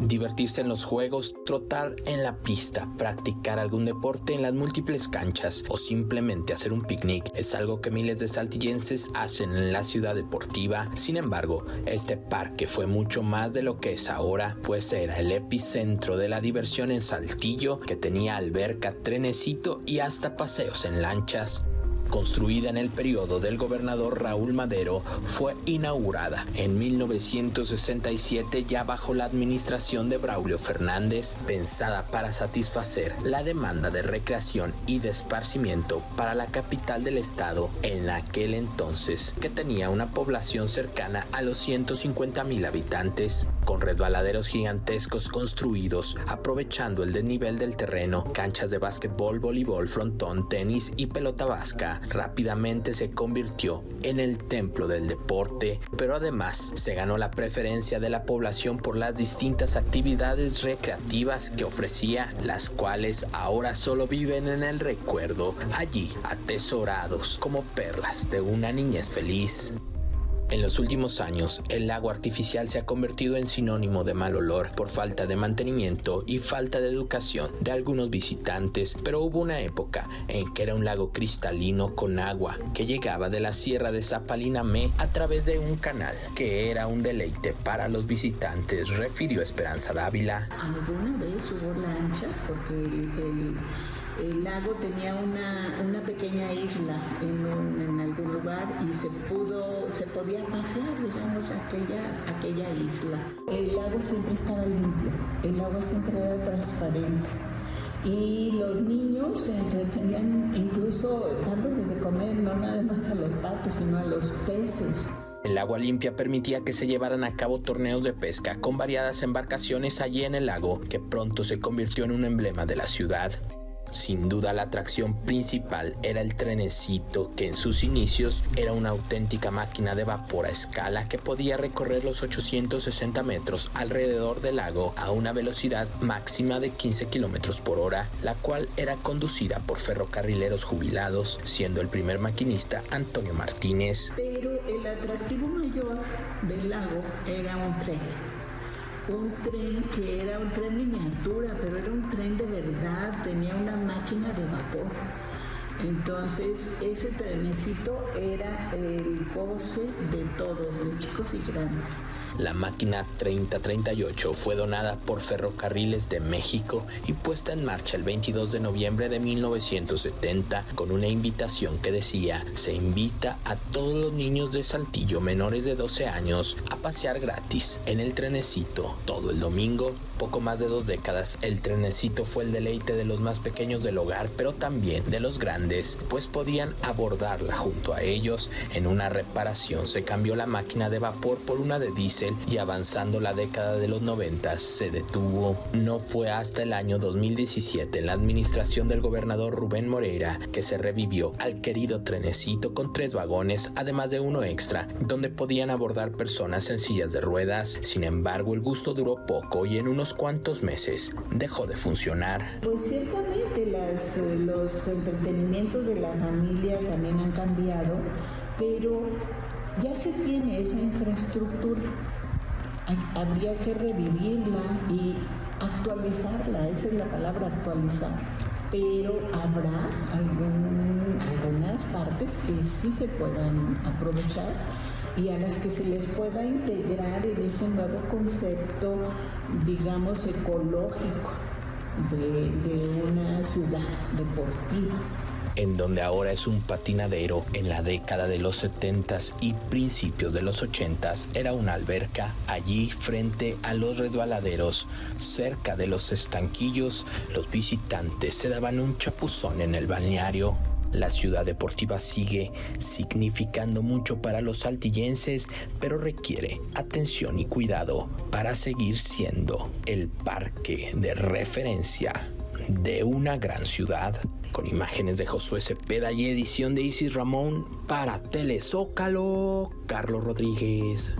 Divertirse en los juegos, trotar en la pista, practicar algún deporte en las múltiples canchas o simplemente hacer un picnic es algo que miles de saltillenses hacen en la ciudad deportiva. Sin embargo, este parque fue mucho más de lo que es ahora, pues era el epicentro de la diversión en Saltillo, que tenía alberca, trenecito y hasta paseos en lanchas. Construida en el periodo del gobernador Raúl Madero, fue inaugurada en 1967 ya bajo la administración de Braulio Fernández, pensada para satisfacer la demanda de recreación y de esparcimiento para la capital del estado en aquel entonces, que tenía una población cercana a los 150,000 habitantes, con resbaladeros gigantescos construidos aprovechando el desnivel del terreno, canchas de básquetbol, voleibol, frontón, tenis y pelota vasca. Rápidamente se convirtió en el templo del deporte, pero además se ganó la preferencia de la población por las distintas actividades recreativas que ofrecía, las cuales ahora solo viven en el recuerdo, allí atesorados como perlas de una niñez feliz. En los últimos años, el lago artificial se ha convertido en sinónimo de mal olor por falta de mantenimiento y falta de educación de algunos visitantes, pero hubo una época en que era un lago cristalino con agua que llegaba de la sierra de Zapalinamé a través de un canal que era un deleite para los visitantes, refirió Esperanza Dávila. Alguna vez hubo lanchas porque el lago tenía una pequeña isla en algún lugar y se podía pasear, digamos, aquella isla. El lago siempre estaba limpio, el agua siempre era transparente y los niños se entretenían incluso dándoles de comer no nada más a los patos, sino a los peces. El agua limpia permitía que se llevaran a cabo torneos de pesca con variadas embarcaciones allí en el lago, que pronto se convirtió en un emblema de la ciudad. Sin duda la atracción principal era el trenecito, que en sus inicios era una auténtica máquina de vapor a escala que podía recorrer los 860 metros alrededor del lago a una velocidad máxima de 15 kilómetros por hora, la cual era conducida por ferrocarrileros jubilados, siendo el primer maquinista Antonio Martínez. Pero el atractivo mayor del lago era un tren que era un tren miniatura, pero era un tren de verdad, tenía una máquina de vapor. Entonces ese trenecito era el goce de todos, de chicos y grandes. La máquina 3038 fue donada por Ferrocarriles de México y puesta en marcha el 22 de noviembre de 1970 con una invitación que decía: se invita a todos los niños de Saltillo menores de 12 años a pasear gratis en el trenecito todo el domingo. Poco más de 2 décadas, el trenecito fue el deleite de los más pequeños del hogar, pero también de los grandes, pues podían abordarla junto a ellos. En una reparación se cambió la máquina de vapor por una de diésel y avanzando la década de los 90 se detuvo. No fue hasta el año 2017, en la administración del gobernador Rubén Moreira, que se revivió al querido trenecito con 3 vagones, además de uno extra, donde podían abordar personas en sillas de ruedas. Sin embargo, el gusto duró poco y en unos cuantos meses dejó de funcionar. Pues ciertamente los entretenimientos de la familia también han cambiado, pero ya se tiene esa infraestructura. Habría que revivirla y actualizarla, esa es la palabra, actualizar. Pero habrá algunas partes que sí se puedan aprovechar y a las que se les pueda integrar en ese nuevo concepto, digamos, ecológico de una ciudad deportiva. En donde ahora es un patinadero, en la década de los 70s y principios de los 80s era una alberca. Allí, frente a los resbaladeros, cerca de los estanquillos, los visitantes se daban un chapuzón en el balneario. La ciudad deportiva sigue significando mucho para los saltillenses, pero requiere atención y cuidado para seguir siendo el parque de referencia de una gran ciudad. Con imágenes de Josué Cepeda y edición de Isis Ramón, para Telezócalo, Carlos Rodríguez.